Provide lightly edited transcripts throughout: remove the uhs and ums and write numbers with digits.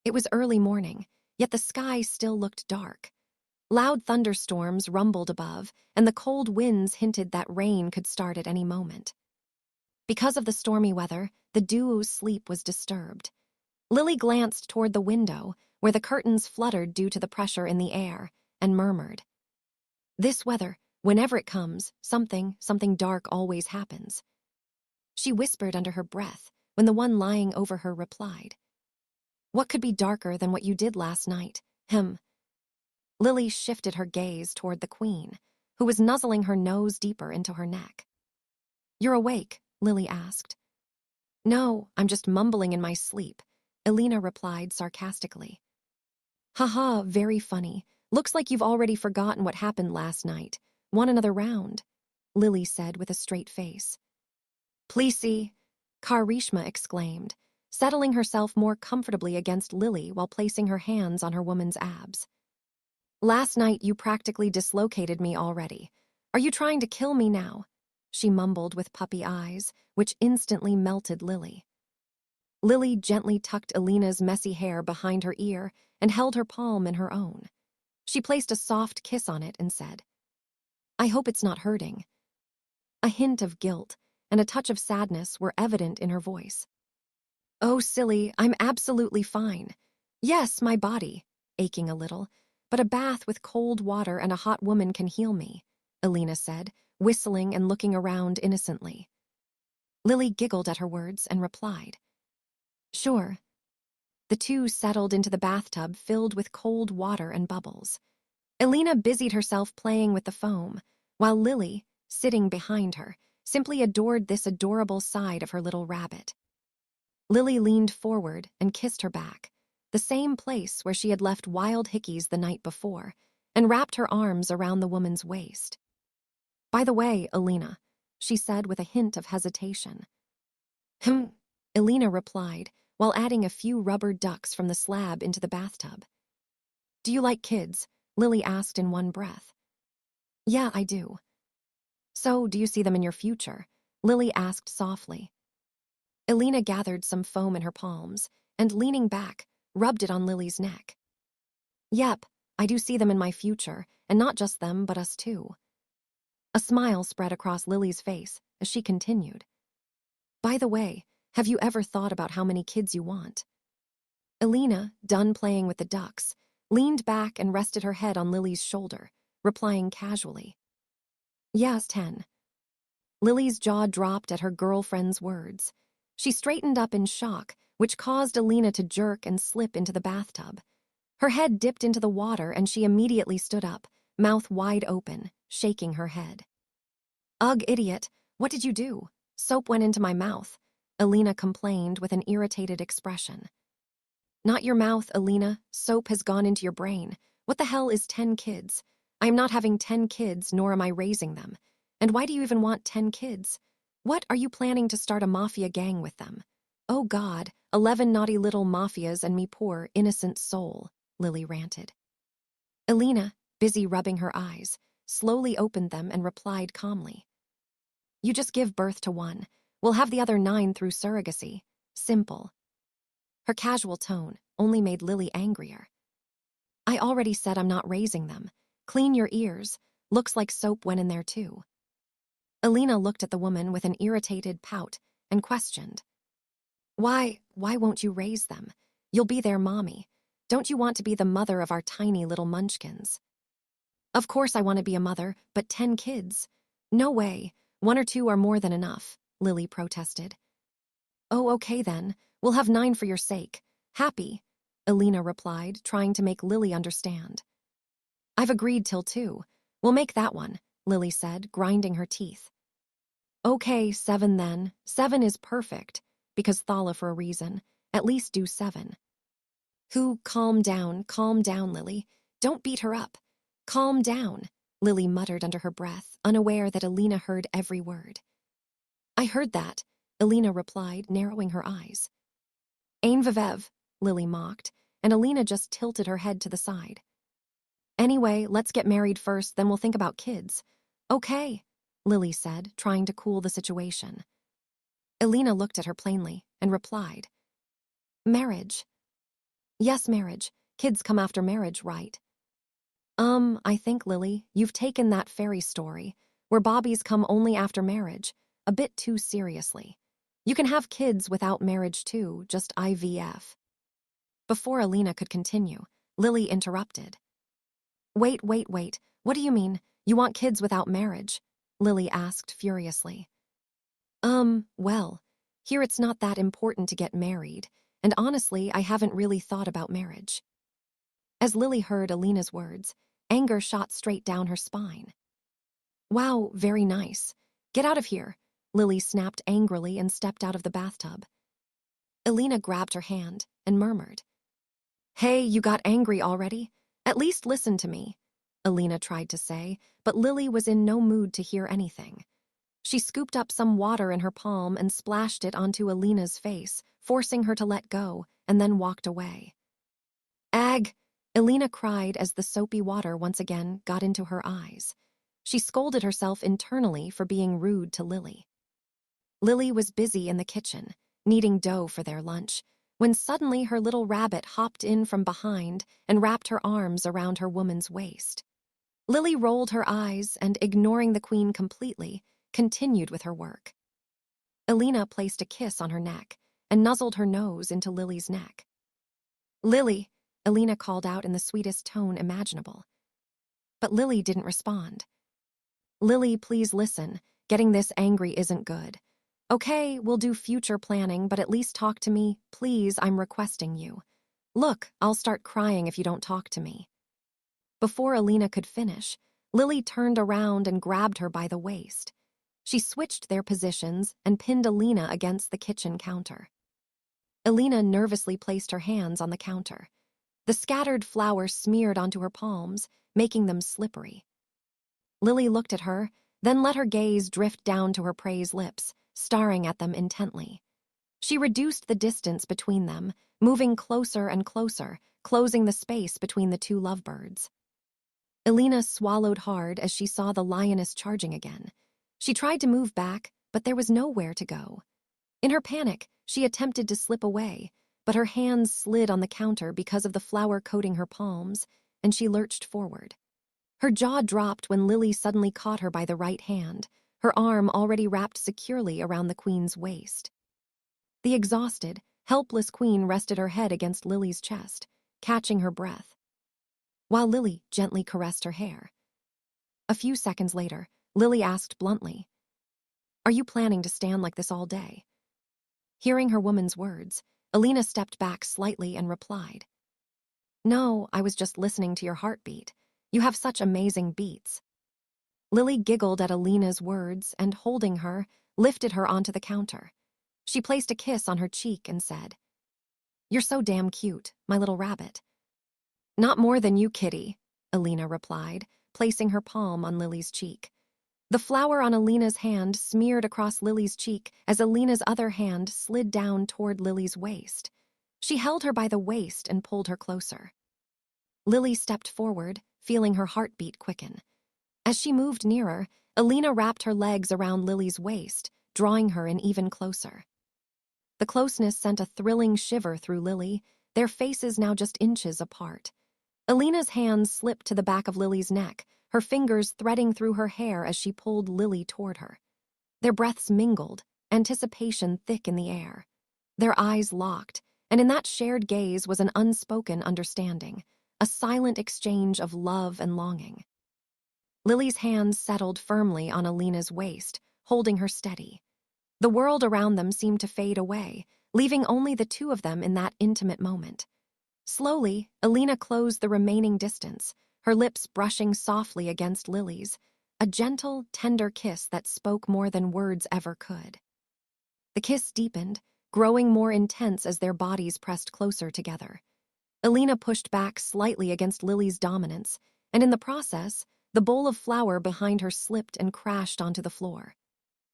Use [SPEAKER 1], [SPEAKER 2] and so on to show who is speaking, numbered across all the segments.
[SPEAKER 1] It was early morning, yet the sky still looked dark. Loud thunderstorms rumbled above, and the cold winds hinted that rain could start at any moment. Because of the stormy weather, the duo's sleep was disturbed. Lily glanced toward the window, where the curtains fluttered due to the pressure in the air, and murmured, "This weather, whenever it comes, something dark always happens." She whispered under her breath when the one lying over her replied, "What could be darker than what you did last night? Him." Lily shifted her gaze toward the queen, who was nuzzling her nose deeper into her neck. "You're awake?" Lily asked. "No, I'm just mumbling in my sleep," Elena replied sarcastically. "Haha, very funny. Looks like you've already forgotten what happened last night. Want another round?" Lily said with a straight face. "Pleasey," Karishma exclaimed, settling herself more comfortably against Lily while placing her hands on her woman's abs. "Last night you practically dislocated me already. Are you trying to kill me now?" She mumbled with puppy eyes, which instantly melted Lily. Lily gently tucked Elena's messy hair behind her ear and held her palm in her own. She placed a soft kiss on it and said, "I hope it's not hurting." A hint of guilt and a touch of sadness were evident in her voice. "Oh, silly, I'm absolutely fine. Yes, my body, aching a little, but a bath with cold water and a hot woman can heal me," Elena said, whistling and looking around innocently. Lily giggled at her words and replied, "Sure." The two settled into the bathtub filled with cold water and bubbles. Elena busied herself playing with the foam, while Lily, sitting behind her, simply adored this adorable side of her little rabbit. Lily leaned forward and kissed her back, the same place where she had left wild hickeys the night before, and wrapped her arms around the woman's waist. "By the way, Elena," she said with a hint of hesitation. Elena replied, while adding a few rubber ducks from the slab into the bathtub. "Do you like kids?" Lily asked in one breath. "Yeah, I do." "So, do you see them in your future?" Lily asked softly. Elena gathered some foam in her palms and, leaning back, rubbed it on Lily's neck. "Yep, I do see them in my future, and not just them, but us too." A smile spread across Lily's face as she continued. "By the way, have you ever thought about how many kids you want?" Elena, done playing with the ducks, leaned back and rested her head on Lily's shoulder, replying casually, "Yes, 10. Lily's jaw dropped at her girlfriend's words. She straightened up in shock, which caused Elena to jerk and slip into the bathtub. Her head dipped into the water and she immediately stood up, mouth wide open, shaking her head. "Ugh, idiot, what did you do? Soap went into my mouth," Elena complained with an irritated expression. "Not your mouth, Elena. Soap has gone into your brain. What the hell is 10 kids? I am not having 10 kids, nor am I raising them. And why do you even want 10 kids? What, are you planning to start a mafia gang with them? Oh God, 11 naughty little mafias and me poor, innocent soul," Lily ranted. Elena, busy rubbing her eyes, slowly opened them and replied calmly, "You just give birth to one. We'll have the other 9 through surrogacy. Simple." Her casual tone only made Lily angrier. "I already said I'm not raising them. Clean your ears. Looks like soap went in there too." Elena looked at the woman with an irritated pout and questioned, Why won't you raise them? You'll be their mommy. Don't you want to be the mother of our tiny little munchkins?" "Of course I want to be a mother, but 10 kids? No way. 1 or 2 are more than enough," Lily protested. "Oh, okay then. We'll have 9 for your sake. Happy," Elena replied, trying to make Lily understand. "I've agreed till 2. We'll make that one," Lily said, grinding her teeth. "Okay, 7 then. 7 is perfect. Because Thala for a reason. At least do 7. Calm down, Lily. Don't beat her up. Calm down," Lily muttered under her breath, unaware that Elena heard every word. "I heard that," Elena replied, narrowing her eyes. "Ain Vivev," Lily mocked, and Elena just tilted her head to the side. "Anyway, let's get married first, then we'll think about kids." "Okay," Lily said, trying to cool the situation. Elena looked at her plainly and replied, "Marriage." Yes, marriage. Kids come after marriage, right? I think, Lily, you've taken that fairy story, where bobbies come only after marriage, a bit too seriously. You can have kids without marriage too, just IVF. Before Elena could continue, Lily interrupted. Wait. What do you mean? You want kids without marriage? Lily asked furiously. Well, here it's not that important to get married, and honestly, I haven't really thought about marriage. As Lily heard Elena's words, anger shot straight down her spine. Wow, very nice. Get out of here, Lily snapped angrily and stepped out of the bathtub. Elena grabbed her hand and murmured, Hey, you got angry already? At least listen to me, Elena tried to say, but Lily was in no mood to hear anything. She scooped up some water in her palm and splashed it onto Elena's face, forcing her to let go, and then walked away. Ag! Elena cried as the soapy water once again got into her eyes. She scolded herself internally for being rude to Lily. Lily was busy in the kitchen, kneading dough for their lunch, when suddenly her little rabbit hopped in from behind and wrapped her arms around her woman's waist. Lily rolled her eyes and, ignoring the queen completely, continued with her work. Elena placed a kiss on her neck and nuzzled her nose into Lily's neck. Lily, Elena called out in the sweetest tone imaginable. But Lily didn't respond. Lily, please listen. Getting this angry isn't good. Okay, we'll do future planning, but at least talk to me. Please, I'm requesting you. Look, I'll start crying if you don't talk to me. Before Elena could finish, Lily turned around and grabbed her by the waist. She switched their positions and pinned Elena against the kitchen counter. Elena nervously placed her hands on the counter. The scattered flour smeared onto her palms, making them slippery. Lily looked at her, then let her gaze drift down to her prey's lips, staring at them intently. She reduced the distance between them, moving closer and closer, closing the space between the two lovebirds. Elena swallowed hard as she saw the lioness charging again. She tried to move back, but there was nowhere to go. In her panic, she attempted to slip away, but her hands slid on the counter because of the flour coating her palms, and she lurched forward. Her jaw dropped when Lily suddenly caught her by the right hand, her arm already wrapped securely around the queen's waist. The exhausted, helpless queen rested her head against Lily's chest, catching her breath, while Lily gently caressed her hair. A few seconds later, Lily asked bluntly, Are you planning to stand like this all day? Hearing her woman's words, Elena stepped back slightly and replied, No, I was just listening to your heartbeat. You have such amazing beats. Lily giggled at Elena's words and, holding her, lifted her onto the counter. She placed a kiss on her cheek and said, You're so damn cute, my little rabbit. Not more than you, kitty, Elena replied, placing her palm on Lily's cheek. The flour on Elena's hand smeared across Lily's cheek as Elena's other hand slid down toward Lily's waist. She held her by the waist and pulled her closer. Lily stepped forward, feeling her heartbeat quicken. As she moved nearer, Elena wrapped her legs around Lily's waist, drawing her in even closer. The closeness sent a thrilling shiver through Lily, their faces now just inches apart. Elena's hands slipped to the back of Lily's neck, her fingers threading through her hair as she pulled Lily toward her. Their breaths mingled, anticipation thick in the air. Their eyes locked, and in that shared gaze was an unspoken understanding, a silent exchange of love and longing. Lily's hands settled firmly on Elena's waist, holding her steady. The world around them seemed to fade away, leaving only the two of them in that intimate moment. Slowly, Elena closed the remaining distance, her lips brushing softly against Lily's, a gentle, tender kiss that spoke more than words ever could. The kiss deepened, growing more intense as their bodies pressed closer together. Elena pushed back slightly against Lily's dominance, and in the process, the bowl of flour behind her slipped and crashed onto the floor.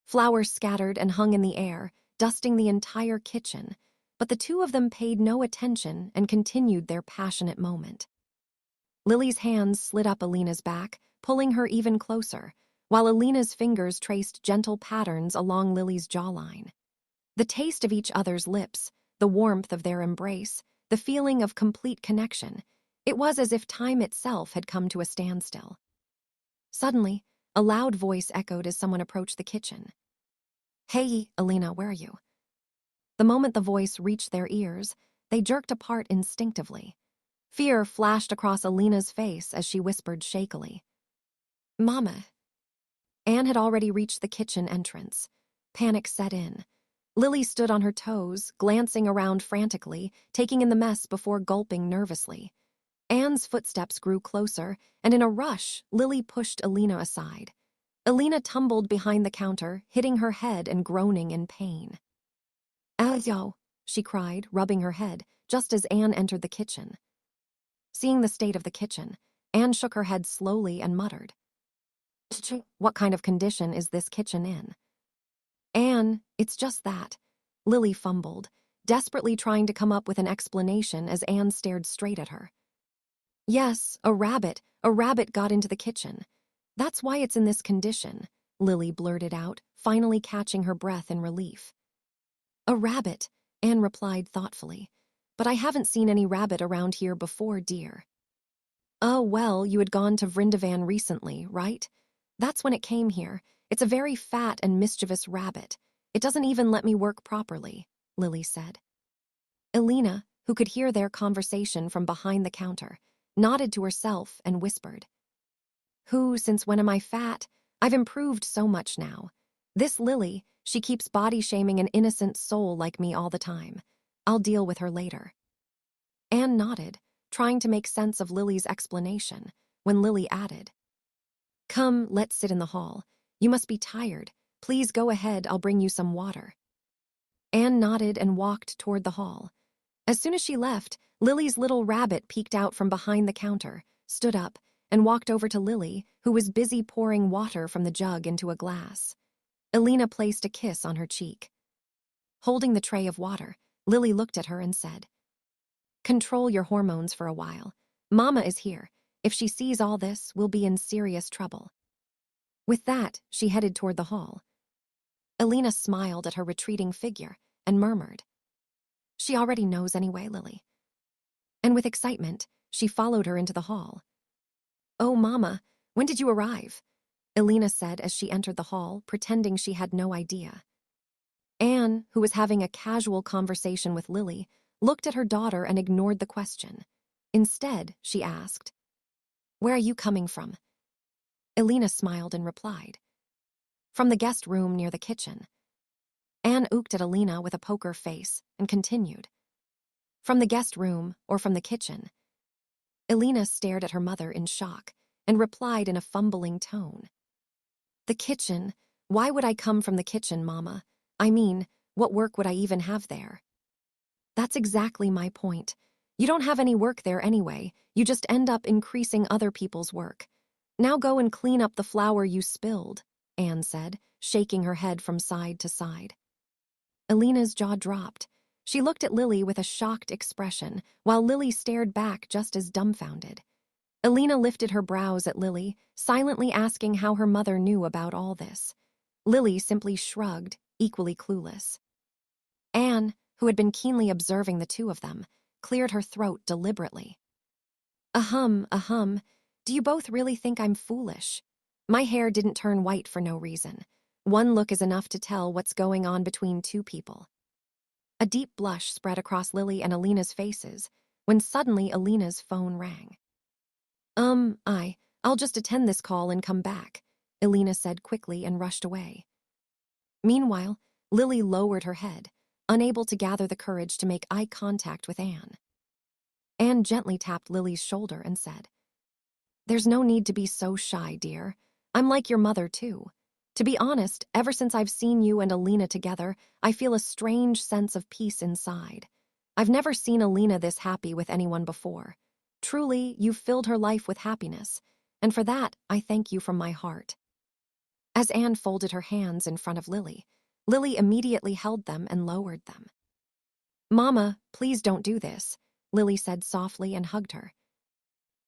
[SPEAKER 1] Flour scattered and hung in the air, dusting the entire kitchen, but the two of them paid no attention and continued their passionate moment. Lily's hands slid up Elena's back, pulling her even closer, while Elena's fingers traced gentle patterns along Lily's jawline. The taste of each other's lips, the warmth of their embrace, the feeling of complete connection. It was as if time itself had come to a standstill. Suddenly, a loud voice echoed as someone approached the kitchen. "Hey, Elena, where are you?" The moment the voice reached their ears, they jerked apart instinctively. Fear flashed across Elena's face as she whispered shakily, "Mama." Anne had already reached the kitchen entrance. Panic set in. Lily stood on her toes, glancing around frantically, taking in the mess before gulping nervously. Anne's footsteps grew closer, and in a rush, Lily pushed Elena aside. Elena tumbled behind the counter, hitting her head and groaning in pain. "Ow," she cried, rubbing her head, just as Anne entered the kitchen. Seeing the state of the kitchen, Anne shook her head slowly and muttered, "What kind of condition is this kitchen in?" "Anne, it's just that," Lily fumbled, desperately trying to come up with an explanation as Anne stared straight at her. "Yes, a rabbit got into the kitchen. That's why it's in this condition," Lily blurted out, finally catching her breath in relief. "A rabbit," Anne replied thoughtfully. "But I haven't seen any rabbit around here before, dear." "Oh, well, you had gone to Vrindavan recently, right? That's when it came here. It's a very fat and mischievous rabbit. It doesn't even let me work properly," Lily said. Elena, who could hear their conversation from behind the counter, nodded to herself and whispered, Since when am I fat? I've improved so much now. This Lily, she keeps body-shaming an innocent soul like me all the time. I'll deal with her later." Anne nodded, trying to make sense of Lily's explanation, when Lily added, "Come, let's sit in the hall. You must be tired. Please go ahead, I'll bring you some water." Anne nodded and walked toward the hall. As soon as she left, Lily's little rabbit peeked out from behind the counter, stood up, and walked over to Lily, who was busy pouring water from the jug into a glass. Elena placed a kiss on her cheek. Holding the tray of water, Lily looked at her and said, "Control your hormones for a while. Mama is here. If she sees all this, we'll be in serious trouble." With that, she headed toward the hall. Elena smiled at her retreating figure and murmured, "She already knows anyway, Lily." And with excitement, she followed her into the hall. "Oh, Mama, when did you arrive?" Elena said as she entered the hall, pretending she had no idea. Anne, who was having a casual conversation with Lily, looked at her daughter and ignored the question. Instead, she asked, "Where are you coming from?" Elena smiled and replied, "From the guest room near the kitchen." Anne ooked at Elena with a poker face and continued, "From the guest room or from the kitchen?" Elena stared at her mother in shock and replied in a fumbling tone, "The kitchen. Why would I come from the kitchen, Mama? I mean, what work would I even have there?" "That's exactly my point. You don't have any work there anyway. You just end up increasing other people's work. Now go and clean up the flour you spilled," Anne said, shaking her head from side to side. Elena's jaw dropped. She looked at Lily with a shocked expression, while Lily stared back just as dumbfounded. Elena lifted her brows at Lily, silently asking how her mother knew about all this. Lily simply shrugged, equally clueless. Anne, who had been keenly observing the two of them, cleared her throat deliberately. Ahem. Do you both really think I'm foolish? My hair didn't turn white for no reason. One look is enough to tell what's going on between two people." A deep blush spread across Lily and Elena's faces, when suddenly Elena's phone rang. I'll just attend this call and come back," Elena said quickly and rushed away. Meanwhile, Lily lowered her head, unable to gather the courage to make eye contact with Anne. Anne gently tapped Lily's shoulder and said, "There's no need to be so shy, dear. I'm like your mother, too. To be honest, ever since I've seen you and Elena together, I feel a strange sense of peace inside. I've never seen Elena this happy with anyone before. Truly, you've filled her life with happiness, and for that, I thank you from my heart." As Anne folded her hands in front of Lily, Lily immediately held them and lowered them. "Mama, please don't do this," Lily said softly and hugged her.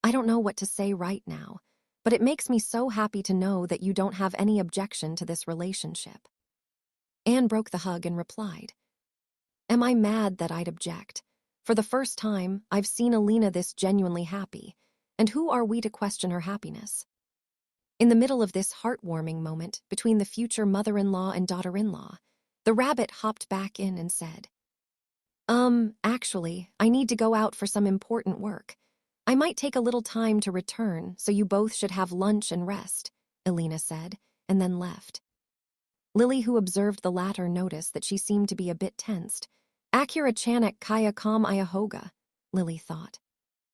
[SPEAKER 1] "I don't know what to say right now, but it makes me so happy to know that you don't have any objection to this relationship." Anne broke the hug and replied, "Am I mad that I'd object? For the first time, I've seen Elena this genuinely happy, and who are we to question her happiness? In the middle of this heartwarming moment between the future mother-in-law and daughter-in-law, the rabbit hopped back in and said, Actually, I need to go out for some important work. I might take a little time to return, so you both should have lunch and rest, Elena said, and then left. Lily, who observed the latter, noticed that she seemed to be a bit tensed. Akira chanak kaya kam iahoga, Lily thought.